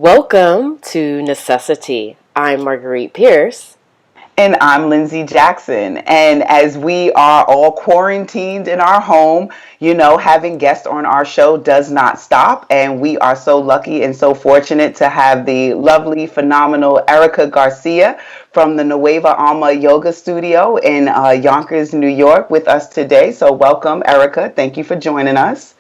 Welcome to Necessi-Tea. I'm Marguerite Pierce. And I'm Lindsay Jackson. And as we are all quarantined in our home, having guests on our show does not stop. And we are so lucky and so fortunate to have the lovely, phenomenal Erica Garcia from the Nueva Alma Yoga Studio in Yonkers, New York, with us today. So, welcome, Erica. Thank you for joining us.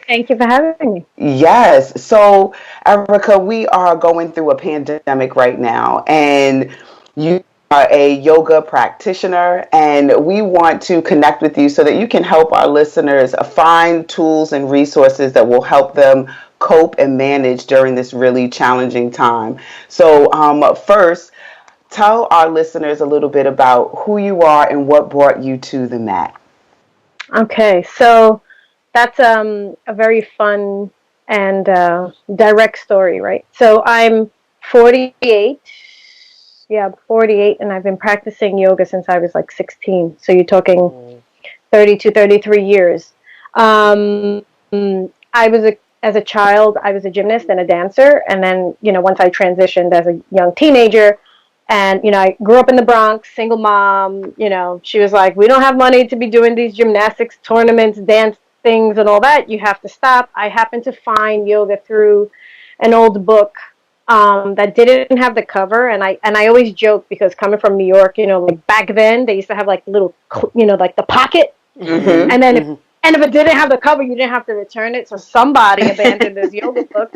Thank you for having me. Yes. So, Erica, we are going through a pandemic right now, and you are a yoga practitioner, and we want to connect with you so that you can help our listeners find tools and resources that will help them cope and manage during this really challenging time. So, first, tell our listeners a little bit about who you are and what brought you to the mat. Okay, so that's a very fun and direct story, right? So I'm 48. Yeah, I'm 48, and I've been practicing yoga since I was like 16. So you're talking 30 to 33 years. Um, as a child, I was a gymnast and a dancer. And then, once I transitioned as a young teenager, and, I grew up in the Bronx, single mom, she was like, we don't have money to be doing these gymnastics tournaments, dance things and all that. You have to stop. I happened to find yoga through an old book that didn't have the cover, and I always joke because coming from New York, like back then they used to have like little, like the pocket, Mm-hmm. and then if it didn't have the cover, you didn't have to return it. So somebody abandoned this yoga book,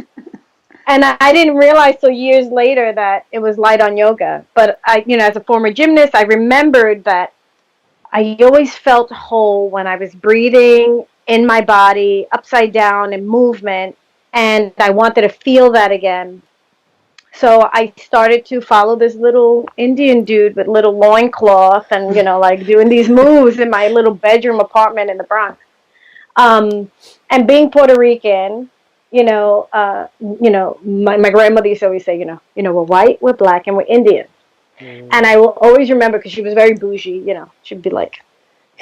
and I didn't realize till years later that it was light on yoga. But as a former gymnast, I remembered that I always felt whole when I was breathing in my body, upside down in movement, and I wanted to feel that again. So I started to follow this little Indian dude with little loincloth and, like doing these moves in my little bedroom apartment in the Bronx. And being Puerto Rican, my grandmother used to always say, we're white, we're black, and we're Indian. And I will always remember because she was very bougie, she'd be like,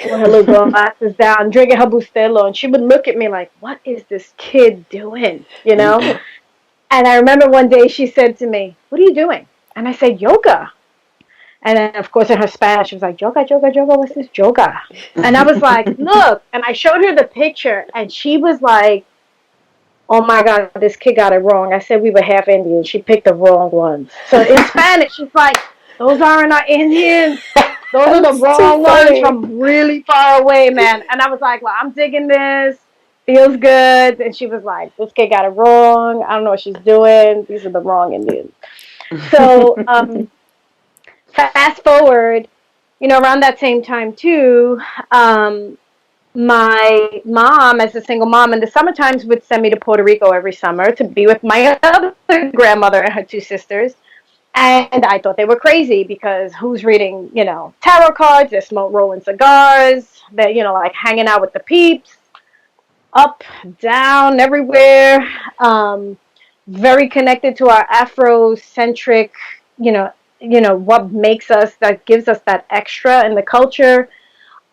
with her little glasses down, drinking her Bustelo, and she would look at me like, what is this kid doing, And I remember one day she said to me, what are you doing? And I said, yoga. And then, of course, in her Spanish, she was like, yoga, yoga, yoga, what's this yoga? And I was like, look. And I showed her the picture, and she was like, oh, my God, this kid got it wrong. I said we were half Indian. She picked the wrong ones. So in Spanish, she's like, those aren't our Indians. Those are the wrong ones from really far away, man. And I was like, well, I'm digging this. Feels good. And she was like, this kid got it wrong. I don't know what she's doing. These are the wrong Indians. So fast forward, around that same time too, my mom, as a single mom, in the summer times would send me to Puerto Rico every summer to be with my other grandmother and her two sisters. And I thought they were crazy because who's reading, tarot cards? They're rolling cigars. They're, like hanging out with the peeps, up, down, everywhere. Very connected to our Afrocentric, what makes us, that gives us that extra in the culture.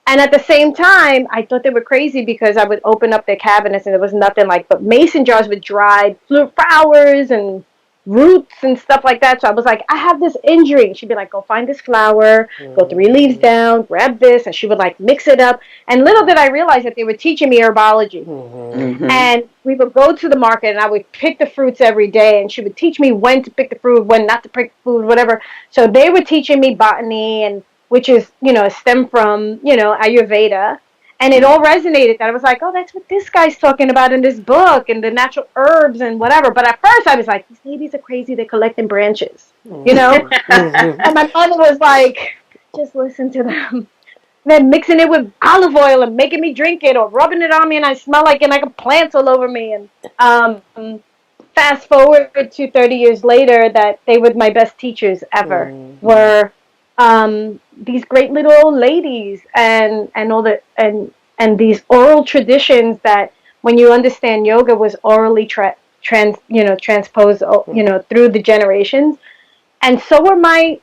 And at the same time, I thought they were crazy because I would open up their cabinets and there was nothing but mason jars with dried flowers and roots and stuff like that. So I was like, I have this injury. And she'd be like, go find this flower, go 3 leaves down, grab this. And she would like mix it up. And little did I realize that they were teaching me herbology. Mm-hmm. And we would go to the market and I would pick the fruits every day. And she would teach me when to pick the fruit, when not to pick the food, whatever. So they were teaching me botany, and which is, a stem from, Ayurveda. And it all resonated. That I was like, oh, that's what this guy's talking about in this book, and the natural herbs and whatever. But at first I was like, these ladies are crazy. They're collecting branches, And my mother was like, just listen to them. Then mixing it with olive oil and making me drink it, or rubbing it on me and I smell like it, and I got plants all over me. And fast forward to 30 years later, that they were my best teachers ever. Were these great little old ladies and all the and these oral traditions that, when you understand, yoga was orally transposed through the generations. And so were my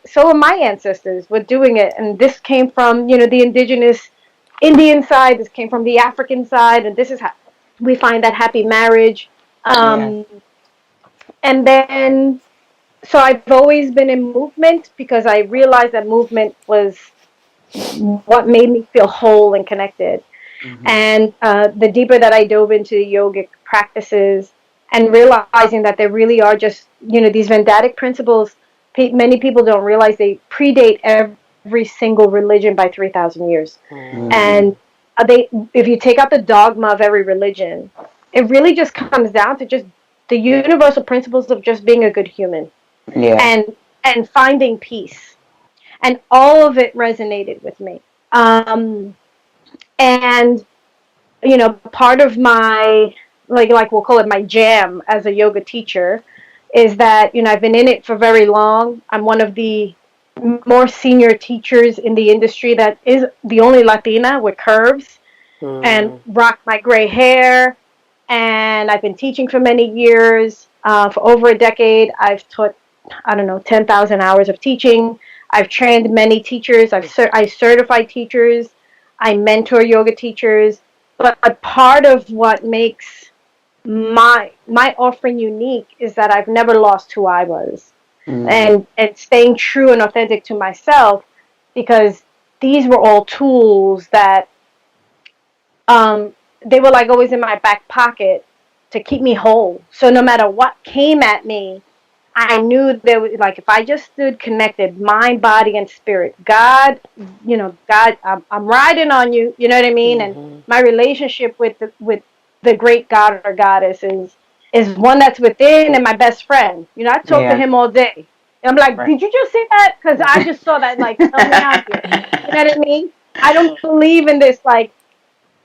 ancestors were doing it. And this came from, the indigenous Indian side, this came from the African side, and this is how we find that happy marriage. And then, so I've always been in movement because I realized that movement was what made me feel whole and connected. Mm-hmm. And the deeper that I dove into yogic practices and realizing that there really are just, these Vendic principles, many people don't realize they predate every single religion by 3,000 years. Mm-hmm. And if you take out the dogma of every religion, it really just comes down to just the universal principles of just being a good human Yeah. and finding peace. And all of it resonated with me. And part of my, like we'll call it my jam as a yoga teacher, is that I've been in it for very long. I'm one of the more senior teachers in the industry that is the only Latina with curves and rock my gray hair. And I've been teaching for many years. For over a decade, I've taught, I don't know, 10,000 hours of teaching. I've trained many teachers. I certified teachers. I mentor yoga teachers. But part of what makes my offering unique is that I've never lost who I was, Mm-hmm. and staying true and authentic to myself, because these were all tools that um, they were like always in my back pocket to keep me whole. So no matter what came at me, I knew there was, like, if I just stood connected, mind, body, and spirit, God, God, I'm riding on you. You know what I mean? And my relationship with the great God or goddess is one that's within, and my best friend. I talk to Yeah. him all day. And I'm like, Right. did you just see that? Because I just saw that. Like, help me out here. You know what I mean? I don't believe in this, like,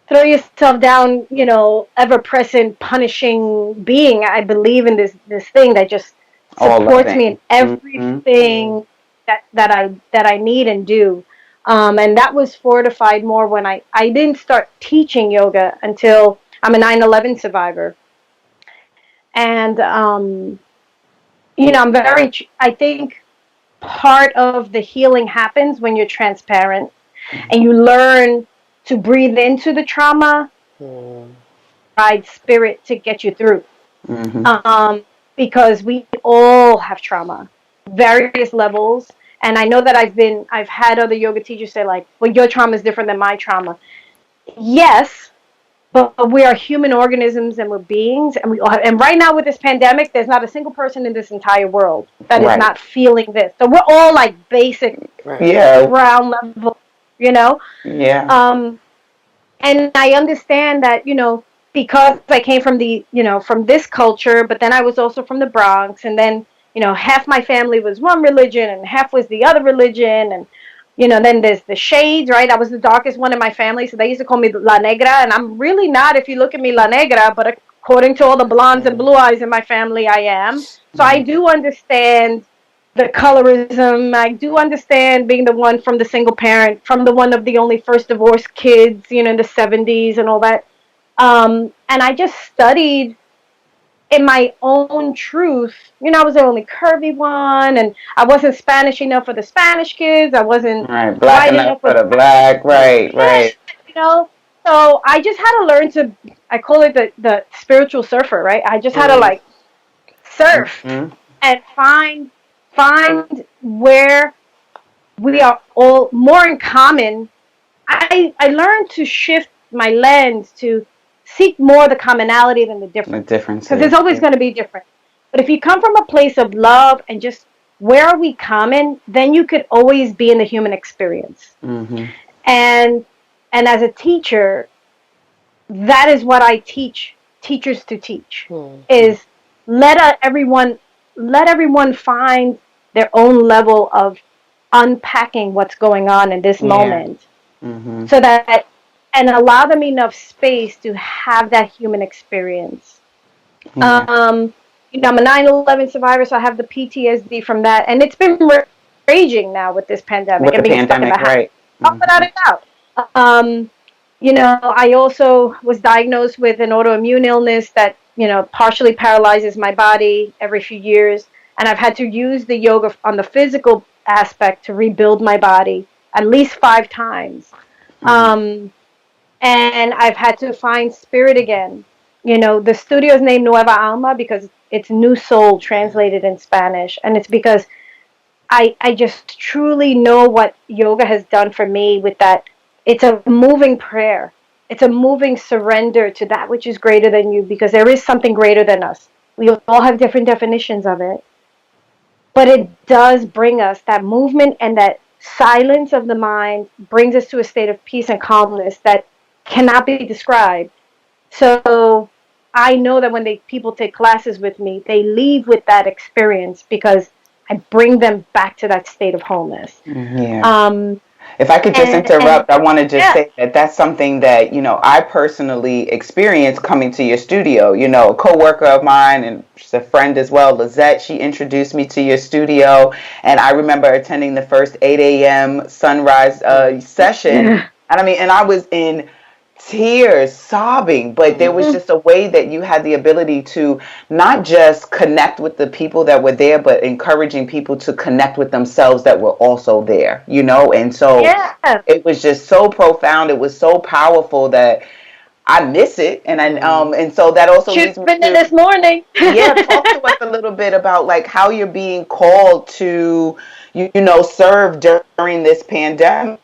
throw yourself down, ever present, punishing being. I believe in this thing that just All supports me loving. in Mm-hmm. everything that I need and do. And that was fortified more when I didn't start teaching yoga until I'm a 9/11 survivor. And I'm I think part of the healing happens when you're transparent and you learn to breathe into the trauma, provide spirit to get you through. Mm-hmm. Um, because we all have trauma, various levels. And I know that I've had other yoga teachers say, like, well, your trauma is different than my trauma. Yes, but we are human organisms and we're beings, and we all have, and right now with this pandemic, there's not a single person in this entire world that is Right. not feeling this. So we're all like basic Yeah. ground level, you know. Yeah. Um, and I understand that, because I came from from this culture, but then I was also from the Bronx, and then, half my family was one religion and half was the other religion. And, then there's the shades, right? I was the darkest one in my family, so they used to call me La Negra, and I'm really not, if you look at me, La Negra, but according to all the blondes and blue eyes in my family, I am. So I do understand the colorism. I do understand being the one from the single parent, from the one of the only first divorced kids, in the 70s and all that. And I just studied in my own truth. I was the only curvy one, and I wasn't Spanish enough for the Spanish kids. I wasn't Right. Black white enough enough for for the the black. Right. yeah, Right. you know. So I just had to learn to. I call it the spiritual surfer, right? I just had to, like, surf Mm-hmm. and find where we are all more in common. I learned to shift my lens to seek more the commonality than the The difference, because there's differences. always Yeah. going to be different. But if you come from a place of love and just where are we common, then you could always be in the human experience. Mm-hmm. And as a teacher, that is what I teach teachers to teach, is everyone let everyone find their own level of unpacking what's going on in this Yeah. moment, Mm-hmm. so that, and allow them enough space to have that human experience. Yeah. I'm a 9/11 survivor, so I have the PTSD from that, and it's been raging now with this pandemic With the and being stuck in the pandemic, house. right? Oh, without Mm-hmm. a doubt. Um, I also was diagnosed with an autoimmune illness that, partially paralyzes my body every few years. And I've had to use the yoga on the physical aspect to rebuild my body at least 5 times. Mm-hmm. Um, and I've had to find spirit again. The studio is named Nueva Alma because It's New Soul translated in Spanish, and it's because I just truly know what yoga has done for me with that. It's a moving prayer. It's a moving surrender to that which is greater than you, because there is something greater than us. We all have different definitions of it, but it does bring us that movement, and that silence of the mind brings us to a state of peace and calmness that cannot be described. So I know that when people take classes with me, they leave with that experience because I bring them back to that state of wholeness. Yeah. If I could just interrupt, I want to just say that that's something that, I personally experienced coming to your studio. A coworker of mine, and she's a friend as well, Lizette, she introduced me to your studio. And I remember attending the first 8 a.m. sunrise session. And I was in tears, sobbing, but there was just a way that you had the ability to not just connect with the people that were there, but encouraging people to connect with themselves that were also there, and so it was just so profound. It was so powerful that I miss it. And so that also leads me to this morning. Talk to us a little bit about like how you're being called to serve during this pandemic.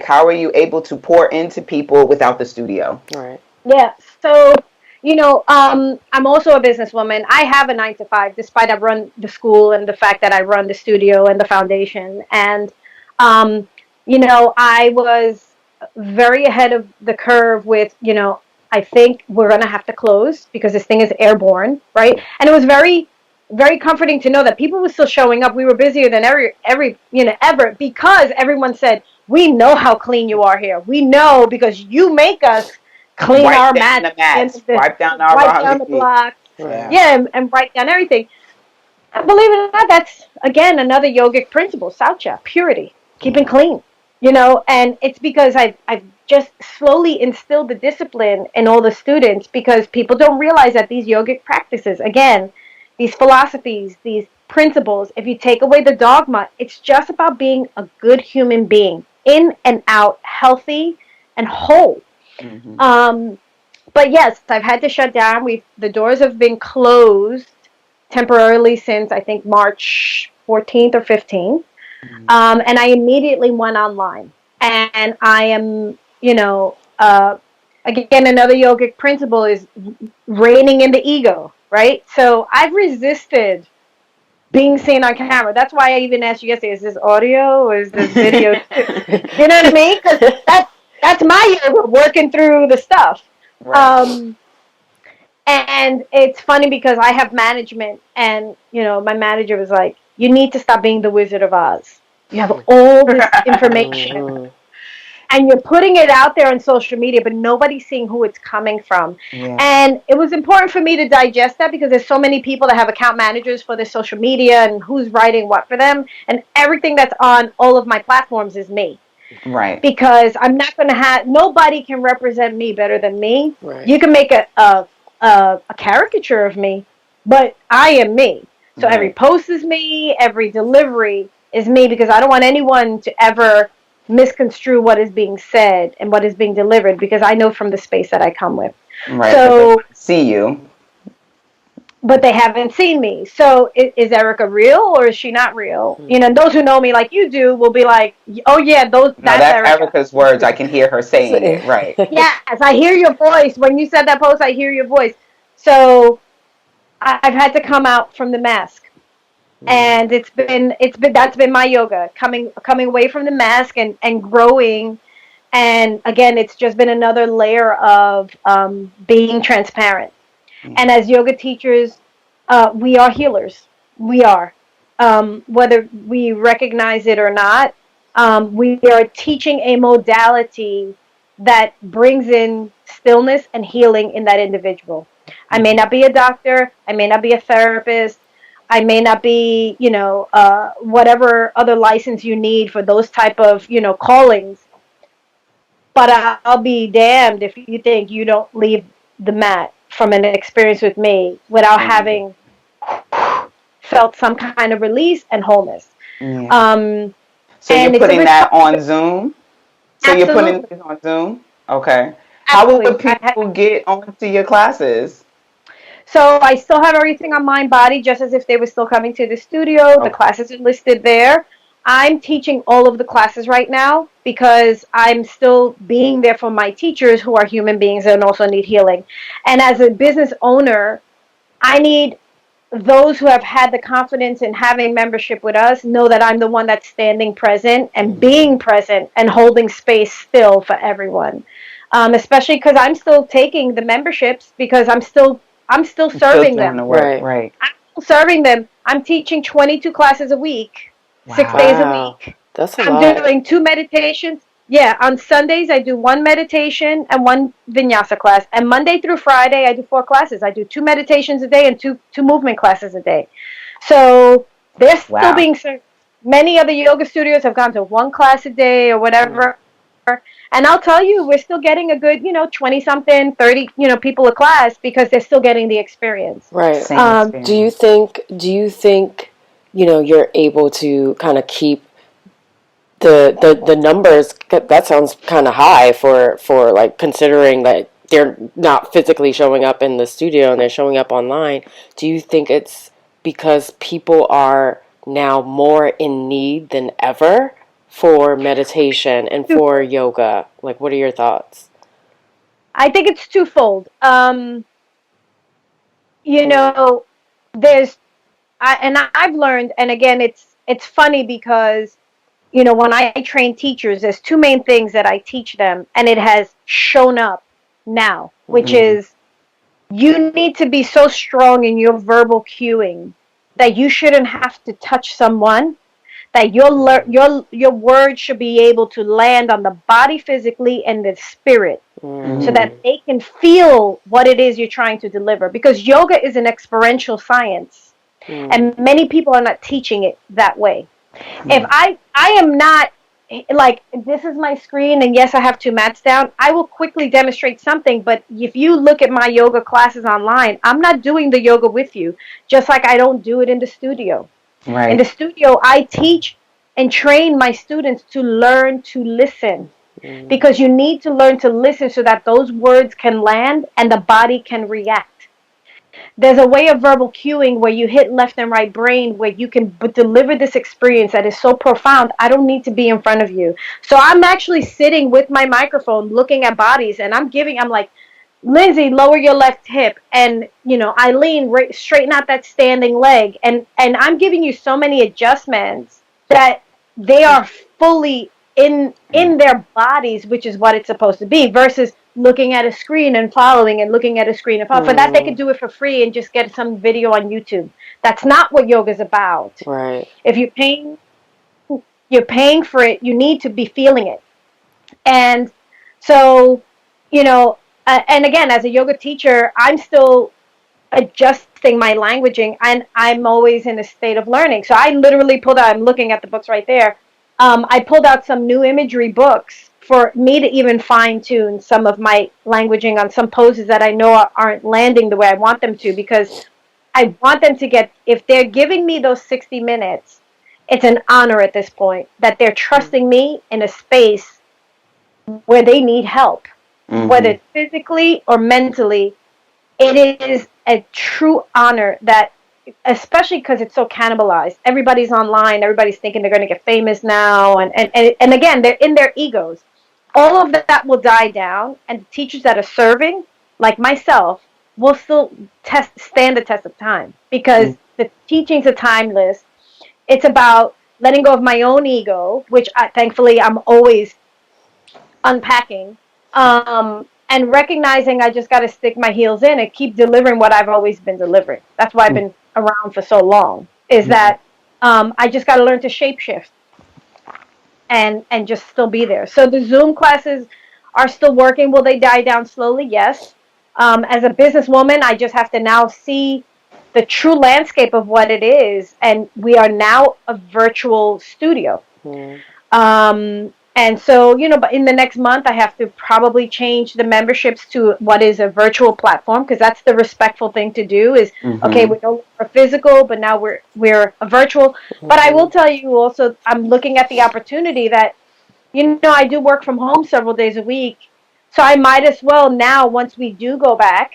How are you able to pour into people without the studio? Right. Yeah. So, I'm also a businesswoman. I have a 9 to 5, despite I run the school and the fact that I run the studio and the foundation. And, I was very ahead of the curve with, I think we're going to have to close because this thing is airborne, right? And it was very, very comforting to know that people were still showing up. We were busier than ever, because everyone said, we know how clean you are here. We know because you make us clean our mats, wipe down the blocks, and write down everything. And believe it or not, that's again another yogic principle, saucha, purity, keeping clean. And it's because I've just slowly instilled the discipline in all the students, because people don't realize that these yogic practices, again, these philosophies, these principles, if you take away the dogma, it's just about being a good human being, in and out, healthy and whole. But yes, I've had to shut down. The doors have been closed temporarily since I think March 14th or 15th. And I immediately went online, and I am, again, another yogic principle is reining in the ego, right? So I've resisted being seen on camera. That's why I even asked you yesterday, is this audio or is this video? You know what I mean? Because that's my yoga, working through the stuff. Right. And it's funny because I have management, and, my manager was like, you need to stop being the Wizard of Oz. You have all this information and you're putting it out there on social media, but nobody's seeing who it's coming from. Yeah. And it was important for me to digest that, because there's so many people that have account managers for their social media and who's writing what for them. And everything that's on all of my platforms is me. Right. Because I'm not going to nobody can represent me better than me. Right. You can make a caricature of me, but I am me. So every post is me, every delivery is me, because I don't want anyone to ever misconstrue what is being said and what is being delivered, because I know from the space that I come with. Right. So see you, but they haven't seen me. So is Erica real or is she not real? Those who know me like you do will be like, oh yeah, that's Erica's words. I can hear her saying it. Right. Yes, I hear your voice. When you said that post, I hear your voice. So I've had to come out from the mask. And it's been that's been my yoga, coming away from the mask and growing. And again, it's just been another layer of being transparent. And as yoga teachers, we are healers. We are, whether we recognize it or not. We are teaching a modality that brings in stillness and healing in that individual. I may not be a doctor. I may not be a therapist. I may not be, whatever other license you need for those type of, callings. But I'll be damned if you think you don't leave the mat from an experience with me without having felt some kind of release and wholeness. Yeah. So you're putting that on Zoom? So you're putting this on Zoom? Okay. How will the people get onto your classes? So I still have everything on Mind Body, just as if they were still coming to the studio. The Okay. classes are listed there. I'm teaching all of the classes right now because I'm still being there for my teachers who are human beings and also need healing. And as a business owner, I need those who have had the confidence in having membership with us know that I'm the one that's standing present and being present and holding space still for everyone. Especially because I'm still taking the memberships because I'm still Still serving doing them. the work, Right. right? I'm still serving them. I'm teaching 22 classes a week, six Wow. days a Wow. week. That's a I'm lot. doing two meditations. Yeah, on Sundays I do one meditation and one vinyasa class, and Monday through Friday I do four classes. I do two meditations a day and two movement classes a day. So they're still Wow. being served. Many other yoga studios have gone to one class a day or Mm. whatever. And I'll tell you, we're still getting a good, 20 something, 30, people a class because they're still getting the experience. Right. Same Do you experience. think you're able to kind of keep the numbers? That sounds kind of high for like considering that they're not physically showing up in the studio and they're showing up online. Do you think it's because people are now more in need than ever for meditation and for yoga? Like, what are your thoughts? I think it's twofold. You know, there's and I've learned, and again, it's funny because when I train teachers, there's two main things that I teach them, and it has shown up now, which Mm-hmm. Hmm. is you need to be so strong in your verbal cueing that you shouldn't have to touch someone. That your words should be able to land on the body physically and the spirit, so Mm. Hmm. that they can feel what it is you're trying to deliver. Because yoga is an experiential science, Mm. and many people are not teaching it that way. If Hmm. I am not, like, this is my screen and yes I have two mats down, I will quickly demonstrate something. But if you look at my yoga classes online, I'm not doing the yoga with you, just like I don't do it in the studio. In the Right. studio I teach and train my students to learn to listen, Mm. because you need to learn to listen so that those words can land and the body can react. There's a way of verbal cueing where you hit left and right brain where you can deliver this experience that is so profound. I don't need to be in front of you. So I'm actually sitting with my microphone looking at bodies, and I'm like, Lindsay, lower your left hip, and Eileen, straighten out that standing leg, and I'm giving you so many adjustments that they are fully in their bodies, which is what it's supposed to be, versus looking at a screen and following and looking at a screen and following. For that, they could Mm. do it for free and just get some video on YouTube. That's not what yoga is about. Right. If you're paying for it, you need to be feeling it. And so, you know, and again, as a yoga teacher, I'm still adjusting my languaging, and I'm always in a state of learning. So I literally pulled out, I'm looking at the books right there. I pulled out some new imagery books for me to even fine tune some of my languaging on some poses that I know aren't landing the way I want them to, because I want them to get, if they're giving me those 60 minutes, it's an honor at this point that they're Mm. trusting me in a space where they need help, whether Hmm. it's physically or mentally. It is a true honor that, especially because it's so cannibalized. Everybody's online. Everybody's thinking they're going to get famous now, and again, they're in their egos. All of that will die down, and the teachers that are serving, like myself, will still stand the test of time, because the teachings are timeless. It's about letting go of my own ego, which thankfully I'm always unpacking, and recognizing I just got to stick my heels in and keep delivering what I've always been delivering. That's why I've been around for so long. Is Hmm. that I just got to learn to shapeshift and just still be there. So the Zoom classes are still working. Will they die down slowly? Yes. As a businesswoman, I just have to now see the true landscape of what it is, and we are now a virtual studio. Mm. And so, but in the next month, I have to probably change the memberships to what is a virtual platform, because that's the respectful thing to do. Is okay, Hmm. we're no longer physical, but now we're a virtual. But I will Mhm. tell you also, I'm looking at the opportunity that I do work from home several days a week, so I might as well now, once we do go back.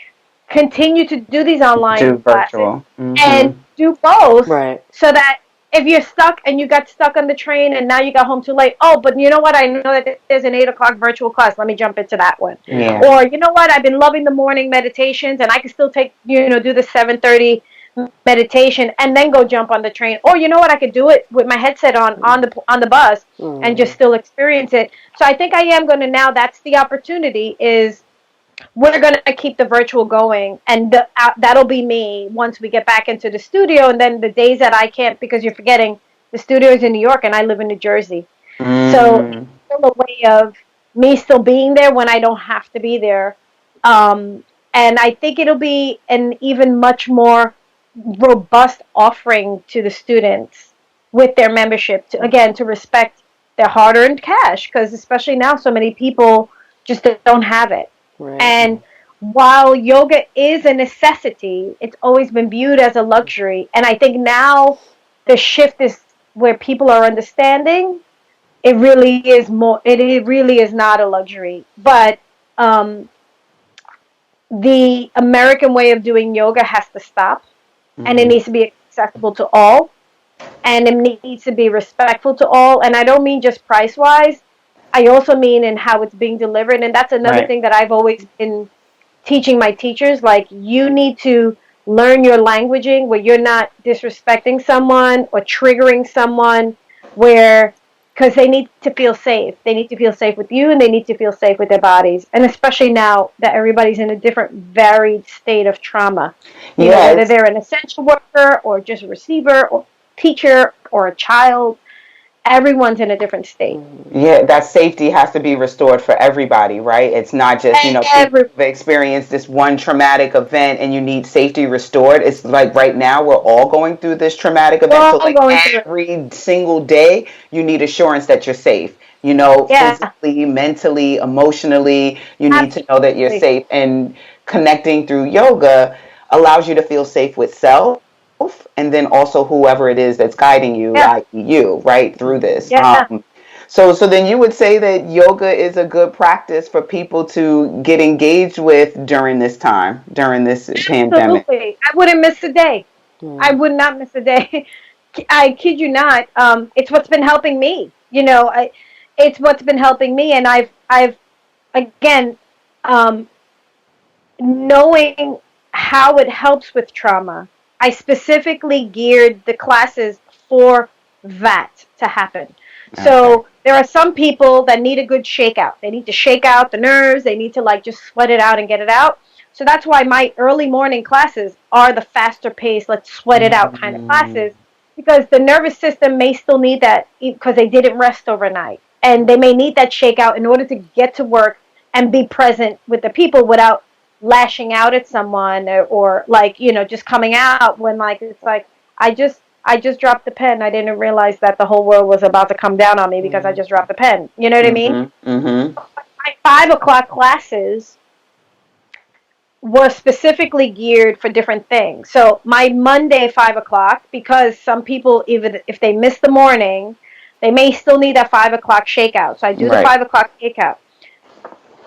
continue to do these online Do classes virtual. and do both, Right. so that if you're stuck and you got stuck on the train and now you got home too late, oh, but you know what? I know that there's an 8 o'clock virtual class. Let me jump into that one. Yeah. Or you know what? I've been loving the morning meditations, and I can still take do the 7:30 meditation and then go jump on the train. Or you know what? I could do it with my headset on the bus and just still experience it. So I think I am going to now. That's the opportunity. Is we're going to keep the virtual going, and that'll be me once we get back into the studio. And then the days that I can't, because you're forgetting the studio is in New York and I live in New Jersey, so it's still a way of me still being there when I don't have to be there. And I think it'll be an even much more robust offering to the students with their membership, to, again, to respect their hard-earned cash, because especially now so many people just don't have it. Right. And while yoga is a necessity, it's always been viewed as a luxury. And I think now the shift is where people are understanding it really is more. It really is not a luxury, but the American way of doing yoga has to stop, and it needs to be accessible to all, and it needs to be respectful to all. And I don't mean just price wise. I also mean in how it's being delivered, and that's another thing that I've always been teaching my teachers. Like, you need to learn your languaging where you're not disrespecting someone or triggering someone, where because they need to feel safe. They need to feel safe with you, and they need to feel safe with their bodies. And especially now that everybody's in a different, varied state of trauma. You know, whether they're an essential worker or just a receiver or teacher or a child, everyone's in a different state. Yeah, that safety has to be restored for everybody, right? It's not just, people have experienced this one traumatic event and you need safety restored. It's like right now we're all going through this traumatic event. So like every single day you need assurance that you're safe. Physically, mentally, emotionally, you need to know that you're safe. And connecting through yoga allows you to feel safe with self, and then also whoever it is that's guiding you, like you, right, through this. So then you would say that yoga is a good practice for people to get engaged with during this time, during this pandemic. Absolutely. I wouldn't miss a day. I would not miss a day. I kid you not. It's what's been helping me. It's what's been helping me, and I've again, knowing how it helps with trauma, I specifically geared the classes for that to happen. So there are some people that need a good shakeout. They need to shake out the nerves. They need to just sweat it out and get it out. So that's why my early morning classes are the faster paced, let's sweat it out kind of classes, because the nervous system may still need that because they didn't rest overnight. And they may need that shakeout in order to get to work and be present with the people without lashing out at someone or just coming out when it's like, I just dropped the pen. I didn't realize that the whole world was about to come down on me because I just dropped the pen. You know what I mean? My 5 o'clock classes were specifically geared for different things. So my Monday 5 o'clock, because some people, even if they miss the morning, they may still need that 5 o'clock shakeout. So I do the 5 o'clock shakeout.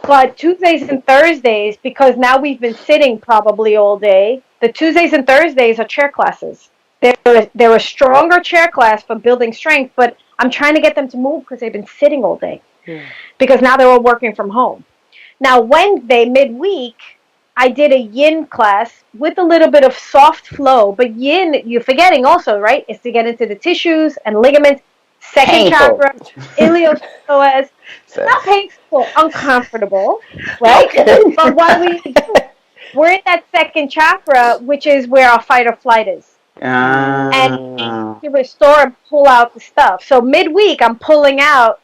But Tuesdays and Thursdays, because now we've been sitting probably all day, the Tuesdays and Thursdays are chair classes. They're a stronger chair class for building strength, but I'm trying to get them to move because they've been sitting all day. Because now they're all working from home. Now, Wednesday, midweek, I did a yin class with a little bit of soft flow. But yin, you're forgetting also, right, is to get into the tissues and ligaments. Second chakra, iliopsoas. Not painful, uncomfortable, right? But what we do, we're in that second chakra, which is where our fight or flight is. And to restore and pull out the stuff. So midweek, I'm pulling out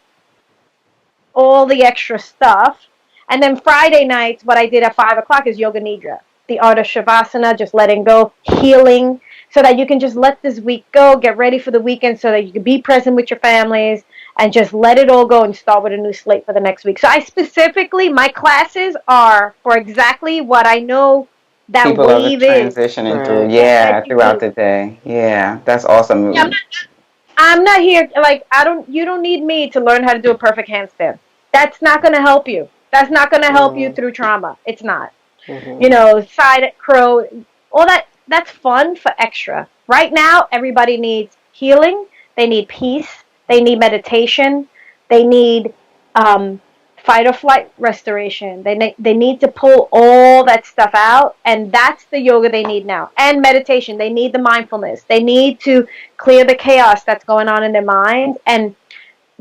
all the extra stuff. And then Friday nights, what I did at 5 o'clock is Yoga Nidra, the art of Shavasana, just letting go, healing, so that you can just let this week go, get ready for the weekend so that you can be present with your families and just let it all go and start with a new slate for the next week. So my classes are for exactly what I know that people wave is. Transitioning through, throughout the day. Yeah, that's awesome. Yeah, I'm not here, you don't need me to learn how to do a perfect handstand. That's not going to help you. That's not going to help you through trauma. It's not. Side crow, all that's fun for extra. Right now, everybody needs healing. They need peace. They need meditation. They need um, fight or flight restoration. They need to pull all that stuff out, and that's the yoga they need now. And meditation. They need the mindfulness. They need to clear the chaos that's going on in their mind, and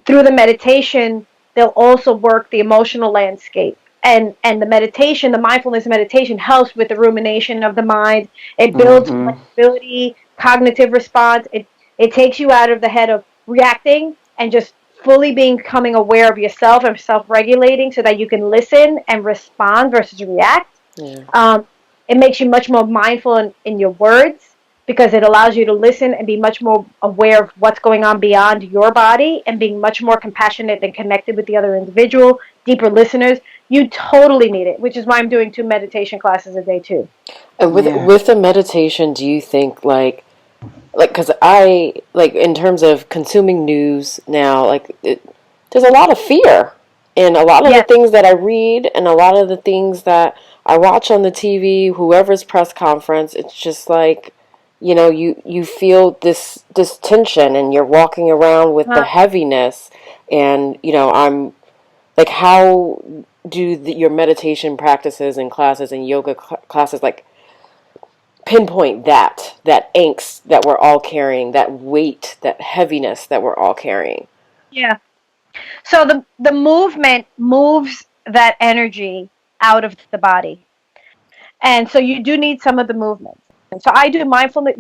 through the meditation, they'll also work the emotional landscape. And the mindfulness meditation helps with the rumination of the mind. It builds flexibility, cognitive response. It takes you out of the head of reacting and just fully becoming aware of yourself and self-regulating so that you can listen and respond versus react. Yeah. It makes you much more mindful in your words because it allows you to listen and be much more aware of what's going on beyond your body and being much more compassionate and connected with the other individual, deeper listeners. You totally need it, which is why I'm doing 2 meditation classes a day too. And with the meditation, do you think because I in terms of consuming news now, there's a lot of fear in a lot of the things that I read and a lot of the things that I watch on the TV, whoever's press conference. It's just you feel this tension, and you're walking around with the heaviness, and I'm how do your meditation practices and classes and yoga classes pinpoint that angst that we're all carrying, that weight, that heaviness that we're all carrying? Yeah. So the movement moves that energy out of the body. And so you do need some of the movement. And so I do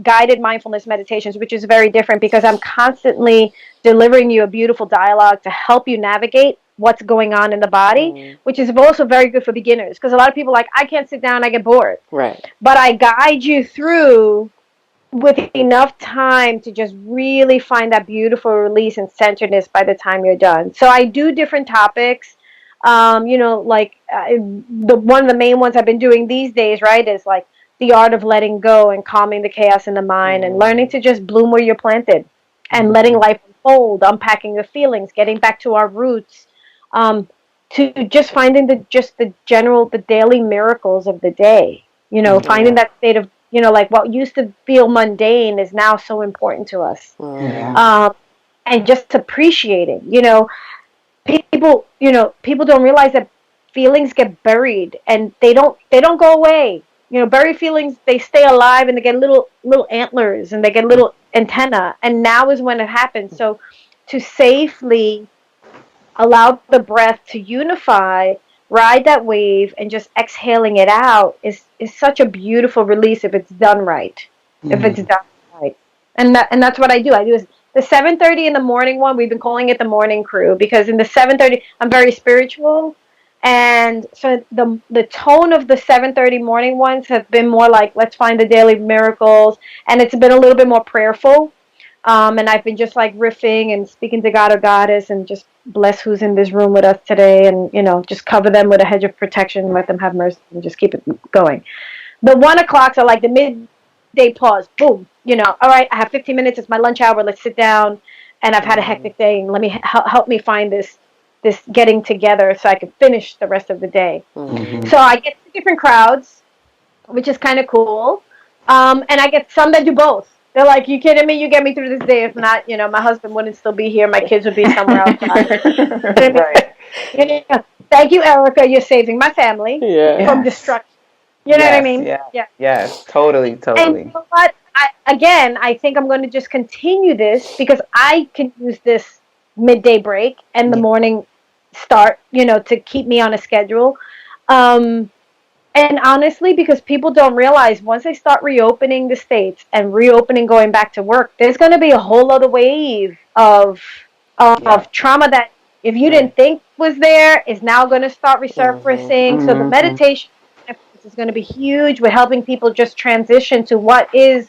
guided mindfulness meditations, which is very different because I'm constantly delivering you a beautiful dialogue to help you navigate what's going on in the body, which is also very good for beginners because a lot of people I can't sit down, I get bored. Right. But I guide you through with enough time to just really find that beautiful release and centeredness by the time you're done. So I do different topics. One of the main ones I've been doing these days, right, is the art of letting go and calming the chaos in the mind and learning to just bloom where you're planted and letting life unfold, unpacking the feelings, getting back to our roots, to just finding the daily miracles of the day, finding that state of, what used to feel mundane is now so important to us. And just appreciating, people don't realize that feelings get buried and they don't go away. Buried feelings, they stay alive and they get little antlers and they get little antenna. And now is when it happens. So to safely allow the breath to unify, ride that wave, and just exhaling it out is such a beautiful release if it's done right. If it's done right. And that's what I do. I do is the 7:30 in the morning one. We've been calling it the morning crew because in the 7:30 I'm very spiritual, and so the tone of the 7:30 morning ones have been more like let's find the daily miracles, and it's been a little bit more prayerful. And I've been just riffing and speaking to God or Goddess and just bless who's in this room with us today and, just cover them with a hedge of protection, let them have mercy and just keep it going. The 1 o'clocks are the midday pause. Boom. All right, I have 15 minutes. It's my lunch hour. Let's sit down. And I've had a hectic day. And let me help me find this getting together so I can finish the rest of the day. So I get different crowds, which is kind of cool. And I get some that do both. They're like, you kidding me? You get me through this day. If not, my husband wouldn't still be here. My kids would be somewhere else. Right. Thank you, Erica. You're saving my family from destruction. You know what I mean? Yeah. Yes, totally. And you know what? I think I'm going to just continue this because I can use this midday break and the morning start, to keep me on a schedule. And honestly, because people don't realize once they start reopening the states and reopening going back to work, there's going to be a whole other wave of trauma that if you didn't think was there is now going to start resurfacing. So the meditation is going to be huge with helping people just transition to what is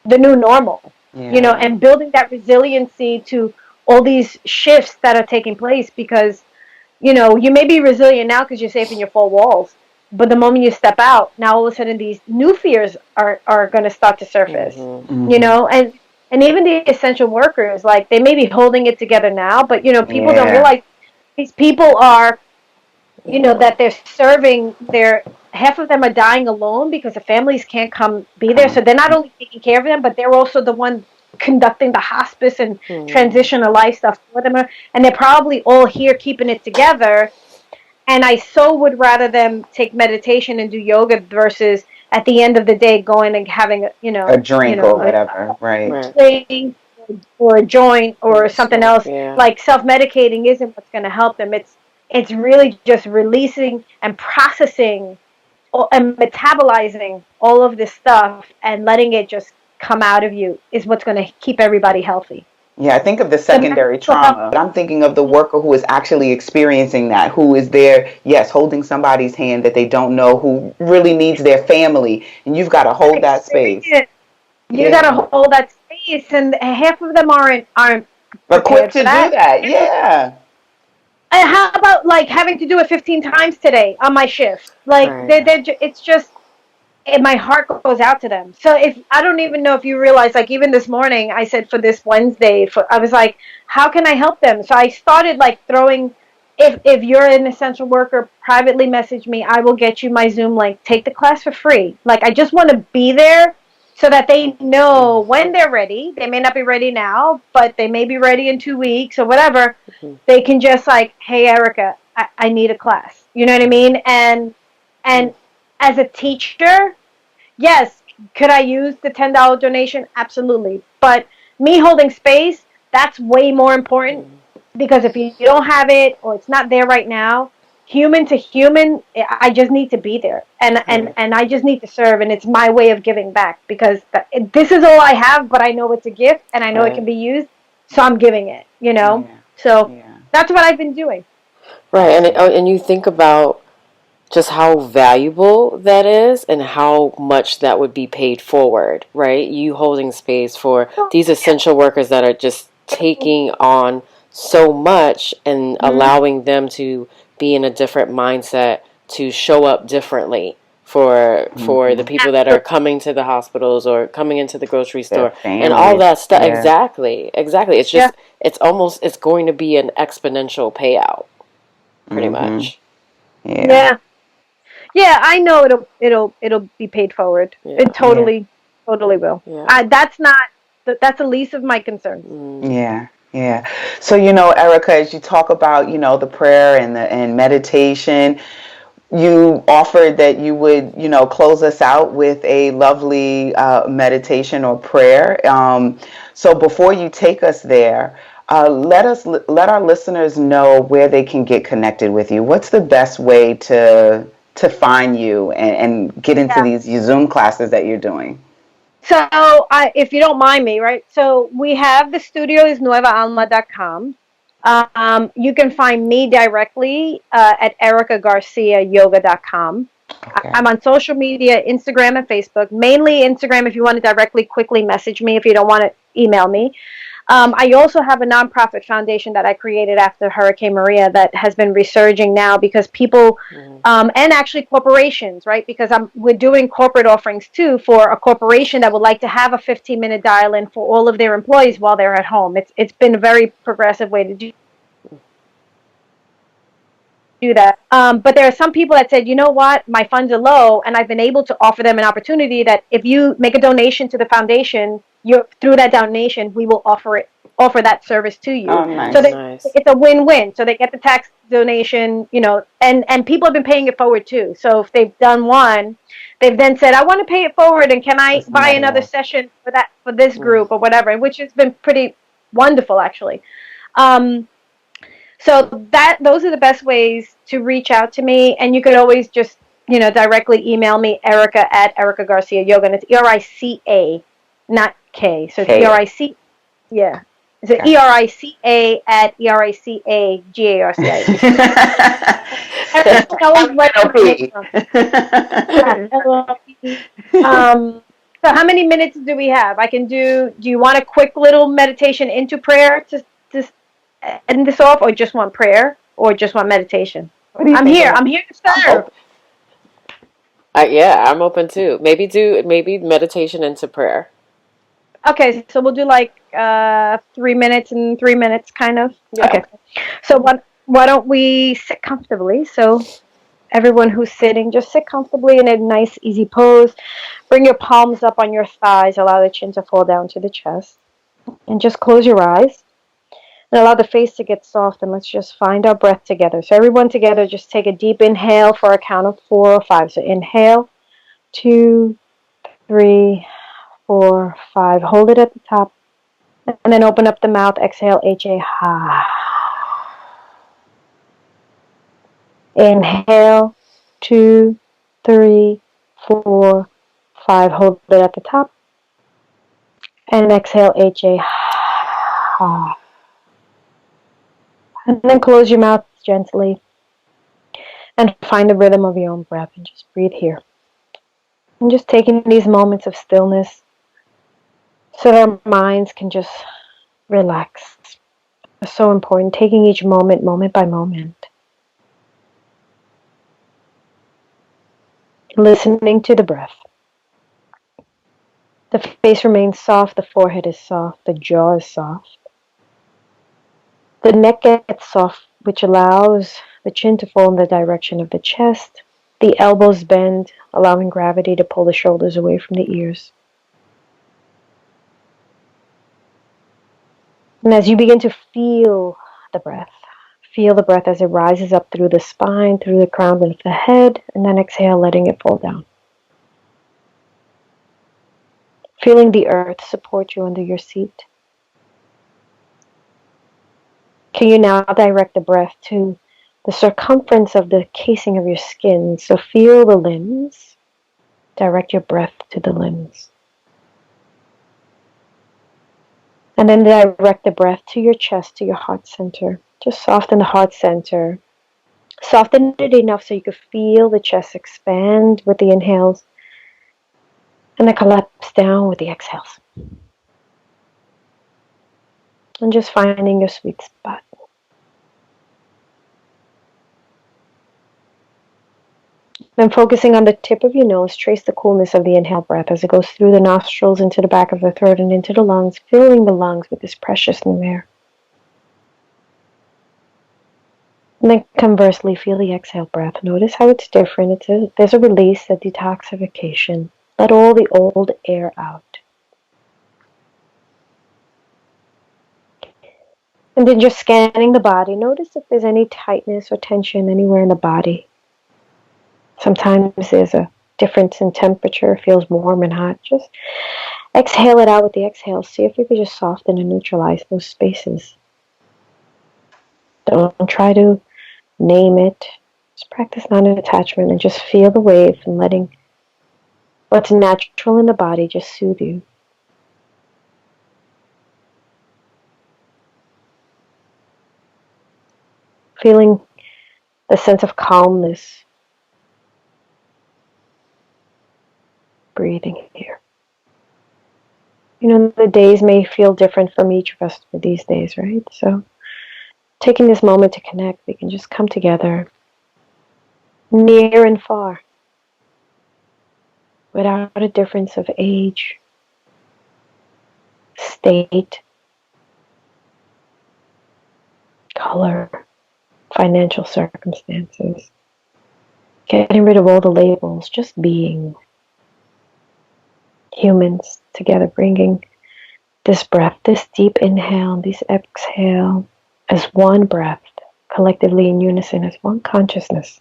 the new normal, and building that resiliency to all these shifts that are taking place because, you may be resilient now because you're safe in your four walls. But the moment you step out, now all of a sudden these new fears are going to start to surface, and even the essential workers, they may be holding it together now, but, people don't realize these people are, that they're serving their half of them are dying alone because the families can't come be there. So they're not only taking care of them, but they're also the one conducting the hospice and transitional life stuff for them. And they're probably all here keeping it together. And I so would rather them take meditation and do yoga versus at the end of the day going and having A drink or whatever, right? Right. drink or a joint or something else. Yeah. Like self-medicating isn't what's going to help them. It's really just releasing and processing and metabolizing all of this stuff and letting it just come out of you is what's going to keep everybody healthy. Yeah, I think of the secondary trauma, but I'm thinking of the worker who is actually experiencing that, who is there, yes, holding somebody's hand that they don't know, who really needs their family, and you've got to hold that space. You got to hold that space, and half of them aren't equipped to do that. Yeah. And how about like having to do it 15 times today on my shift? Like it's just. And my heart goes out to them. So if I don't even know if you realize, like even this morning, I said for this Wednesday, I was like, how can I help them? So I started like throwing, if you're an essential worker, privately message me. I will get you my Zoom link. Take the class for free. Like I just want to be there so that they know when they're ready. They may not be ready now, but they may be ready in 2 weeks or whatever. They can just like, hey, Erica, I need a class. You know what I mean? And as a teacher, yes, could I use the $10 donation? Absolutely. But me holding space, that's way more important because if you don't have it or it's not there right now, human to human, I just need to be there. And I just need to serve. And it's my way of giving back because this is all I have, but I know it's a gift and I know it can be used. So I'm giving it, you know? Yeah. So that's what I've been doing. Right. And you think about just how valuable that is and how much that would be paid forward, right? You holding space for these essential workers that are just taking on so much and allowing them to be in a different mindset to show up differently for the people that are coming to the hospitals or coming into the grocery store and all that stuff. Yeah. Exactly. It's just it's going to be an exponential payout pretty much. Yeah, I know it'll be paid forward. Yeah. It totally will. Yeah. That's the least of my concerns. Yeah. So Erica, as you talk about the prayer and meditation, you offered that you would close us out with a lovely meditation or prayer. So before you take us there, let our listeners know where they can get connected with you. What's the best way to find you and get into these Zoom classes that you're doing? So if you don't mind me, right? So we have the studio is nuevaalma.com. You can find me directly at ericagarciayoga.com. Okay. I'm on social media, Instagram and Facebook. Mainly Instagram if you want to directly, quickly message me if you don't want to email me. I also have a nonprofit foundation that I created after Hurricane Maria that has been resurging now because people, and actually corporations, right? Because we're doing corporate offerings too for a corporation that would like to have a 15-minute dial-in for all of their employees while they're at home. It's been a very progressive way to do that. But there are some people that said, you know what, my funds are low, and I've been able to offer them an opportunity that if you make a donation to the foundation, through that donation, we will offer that service to you. Oh, nice. So it's a win-win. So they get the tax donation, and people have been paying it forward too. So if they've done one, they've then said, I want to pay it forward, and can I buy another session for this group or whatever, which has been pretty wonderful actually. So those are the best ways to reach out to me, and you could always just directly email me, Erica at Erica Garcia Yoga, and it's ERICA, not K. So it's ERIC, yeah. So ERICA at ERICAGARCIA. So how many minutes do we have? I can do you want a quick little meditation into prayer to end this off, or just want prayer, or just want meditation? I'm here to serve. I'm open too. Maybe meditation into prayer. Okay, so we'll do like 3 minutes and 3 minutes, kind of. Yeah. Okay. So why don't we sit comfortably? So Everyone who's sitting, just sit comfortably in a nice, easy pose. Bring your palms up on your thighs. Allow the chin to fall down to the chest. And just close your eyes. And allow the face to get soft. And let's just find our breath together. So everyone together, just take a deep inhale for a count of 4 or 5. So inhale, 2, 3, 4, 5. Hold it at the top. And then open up the mouth. Exhale, H-A, ha. Inhale, 2, 3, 4, 5. Hold it at the top. And exhale, H-A, ha. And then close your mouth gently. And find the rhythm of your own breath. And just breathe here. And just taking these moments of stillness so that our minds can just relax. It's so important. Taking each moment, moment by moment. Listening to the breath. The face remains soft, the forehead is soft, the jaw is soft. The neck gets soft, which allows the chin to fall in the direction of the chest. The elbows bend, allowing gravity to pull the shoulders away from the ears. And as you begin to feel the breath as it rises up through the spine, through the crown of the head, and then exhale, letting it fall down. Feeling the earth support you under your seat. Can you now direct the breath to the circumference of the casing of your skin? So feel the limbs. Direct your breath to the limbs. And then direct the breath to your chest, to your heart center. Just soften the heart center. Soften it enough so you can feel the chest expand with the inhales and then collapse down with the exhales. And just finding your sweet spot. Then focusing on the tip of your nose, trace the coolness of the inhale breath as it goes through the nostrils into the back of the throat and into the lungs, filling the lungs with this precious new air. And then conversely, feel the exhale breath. Notice how it's different. There's a release, a detoxification. Let all the old air out. And then just scanning the body. Notice if there's any tightness or tension anywhere in the body. Sometimes there's a difference in temperature. It feels warm and hot. Just exhale it out with the exhale. See if you could just soften and neutralize those spaces. Don't try to name it. Just practice non-attachment and just feel the wave and letting what's natural in the body just soothe you. Feeling the sense of calmness. Breathing here. You know, the days may feel different from each of us for these days, right? So taking this moment to connect, we can just come together near and far without a difference of age, state, color, financial circumstances. Getting rid of all the labels, just being humans together, bringing this breath, this deep inhale and this exhale as one breath, collectively in unison as one consciousness.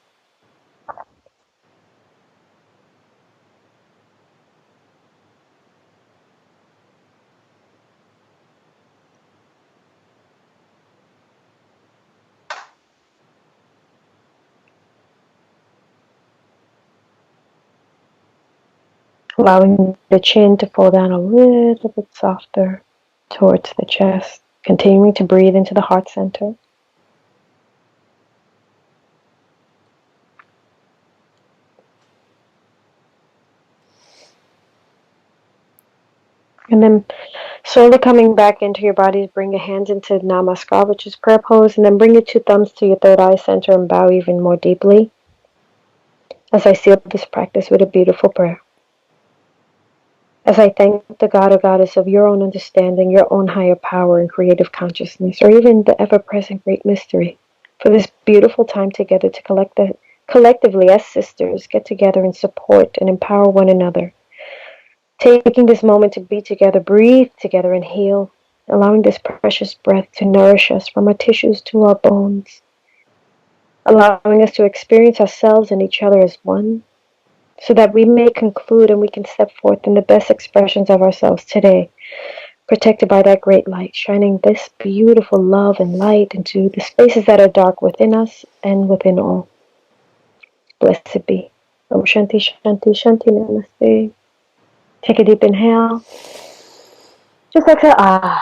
Allowing the chin to fall down a little bit softer towards the chest. Continuing to breathe into the heart center. And then slowly coming back into your body, bring your hands into Namaskar, which is prayer pose, and then bring your two thumbs to your third eye center and bow even more deeply as I seal this practice with a beautiful prayer. As I thank the God or Goddess of your own understanding, your own higher power and creative consciousness, or even the ever-present great mystery, for this beautiful time together to collect the collectively as sisters get together and support and empower one another. Taking this moment to be together, breathe together, and heal, allowing this precious breath to nourish us from our tissues to our bones, allowing us to experience ourselves and each other as one, so that we may conclude and we can step forth in the best expressions of ourselves today, protected by that great light, shining this beautiful love and light into the spaces that are dark within us and within all. Blessed be. Om Shanti Shanti Shanti Namaste. Take a deep inhale. Just exhale.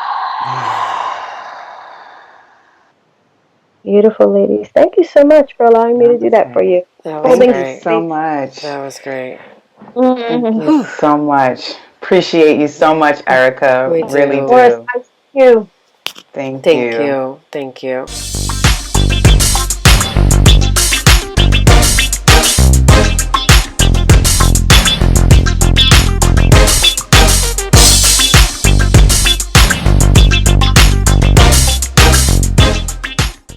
Beautiful, ladies. Thank you so much for allowing me to do that for you. That was Thank great. you so much. That was great. Thank you so much. Appreciate you so much, Erica. We Really do. Of course, do. I see you. Thank Thank you. you. Thank you.